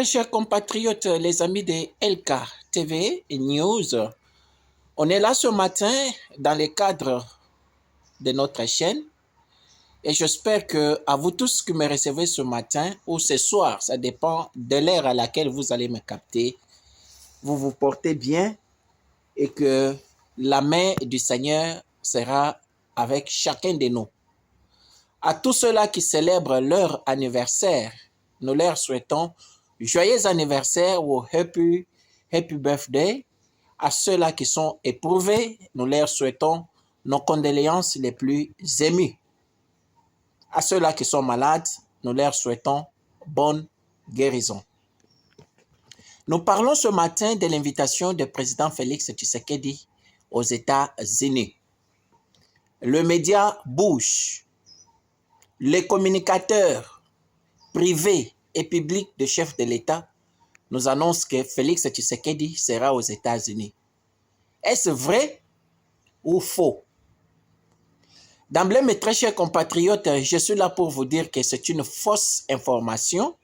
Chers compatriotes, les amis de LK TV News, on est là ce matin dans le cadre de notre chaîne et j'espère que à vous tous qui me recevez ce matin ou ce soir, ça dépend de l'heure à laquelle vous allez me capter, vous vous portez bien et que la main du Seigneur sera avec chacun de nous. À tous ceux-là qui célèbrent leur anniversaire, nous leur souhaitons joyeux anniversaire ou happy birthday. À ceux-là qui sont éprouvés, nous leur souhaitons nos condoléances les plus émues. À ceux-là qui sont malades, nous leur souhaitons bonne guérison. Nous parlons ce matin de l'invitation du président Félix Tshisekedi aux États-Unis. Le média bouge. Les communicateurs privés et publics de chefs de l'État nous annoncent que Félix Tshisekedi sera aux États-Unis. Est-ce vrai ou faux? D'emblée, mes très chers compatriotes, je suis là pour vous dire que c'est une fausse information.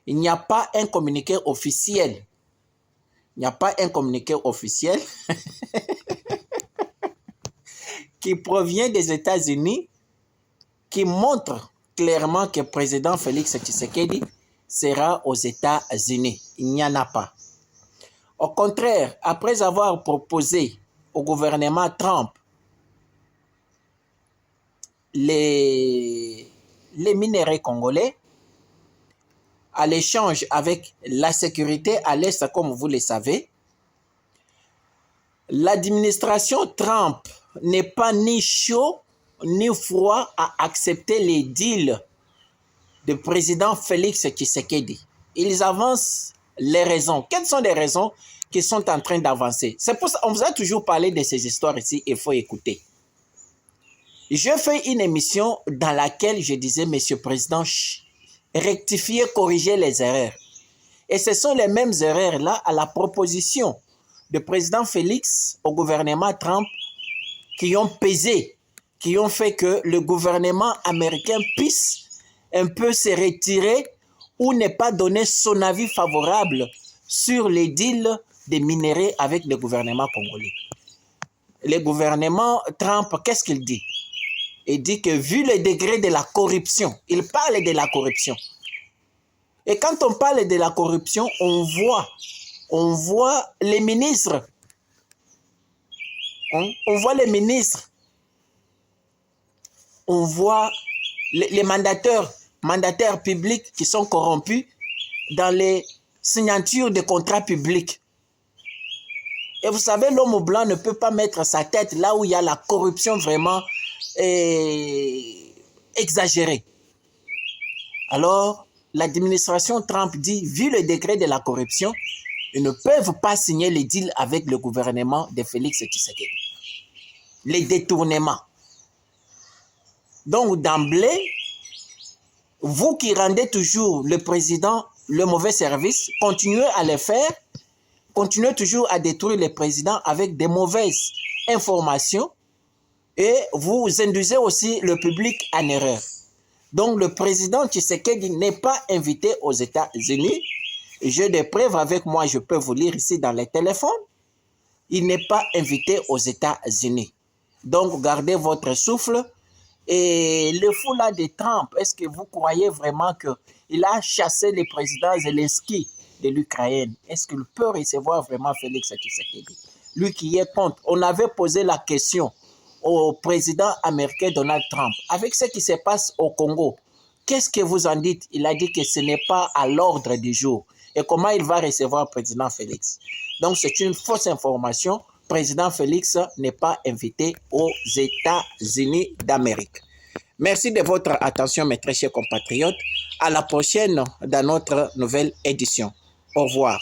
Il n'y a pas un communiqué officiel. Il n'y a pas un communiqué officiel qui provient des États-Unis qui montre clairement que le président Félix Tshisekedi sera aux États-Unis. Il n'y en a pas. Au contraire, après avoir proposé au gouvernement Trump les minéraux congolais, à l'échange avec la sécurité à l'Est, comme vous le savez, l'administration Trump n'est pas ni chaud ni froid à accepter les deals du président Félix Tshisekedi. Ils avancent les raisons. Quelles sont les raisons qui sont en train d'avancer? C'est pour ça qu'on vous a toujours parlé de ces histoires ici, il faut écouter. Je fais une émission dans laquelle je disais, Monsieur le Président, rectifiez, corrigez les erreurs. Et ce sont les mêmes erreurs-là à la proposition du président Félix au gouvernement Trump qui ont pesé, qui ont fait que le gouvernement américain puisse un peu se retirer ou ne pas donner son avis favorable sur les deals des minéraux avec le gouvernement congolais. Le gouvernement Trump, qu'est-ce qu'il dit? Il dit que vu le degré de la corruption, il parle de la corruption. Et quand on parle de la corruption, on voit les ministres. On voit les ministres. On voit les mandataires publics qui sont corrompus dans les signatures de contrats publics. Et vous savez, l'homme blanc ne peut pas mettre sa tête là où il y a la corruption vraiment exagérée. Alors, l'administration Trump dit, vu le degré de la corruption, ils ne peuvent pas signer les deals avec le gouvernement de Félix Tshisekedi. Les détournements. Donc, d'emblée, vous qui rendez toujours le président le mauvais service, continuez à le faire, continuez toujours à détruire le président avec des mauvaises informations et vous induisez aussi le public en erreur. Donc, le président Tshisekedi n'est pas invité aux États-Unis. J'ai des preuves avec moi, je peux vous lire ici dans les téléphones. Il n'est pas invité aux États-Unis. Donc, gardez votre souffle. Et le fou là de Trump, est-ce que vous croyez vraiment qu'il a chassé le président Zelensky de l'Ukraine? Est-ce qu'il peut recevoir vraiment Félix Tshisekedi? Lui qui est contre. On avait posé la question au président américain Donald Trump. Avec ce qui se passe au Congo, qu'est-ce que vous en dites? Il a dit que ce n'est pas à l'ordre du jour. Et comment il va recevoir le président Félix? Donc c'est une fausse information. Président Félix n'est pas invité aux États-Unis d'Amérique. Merci de votre attention, mes très chers compatriotes. À la prochaine dans notre nouvelle édition. Au revoir.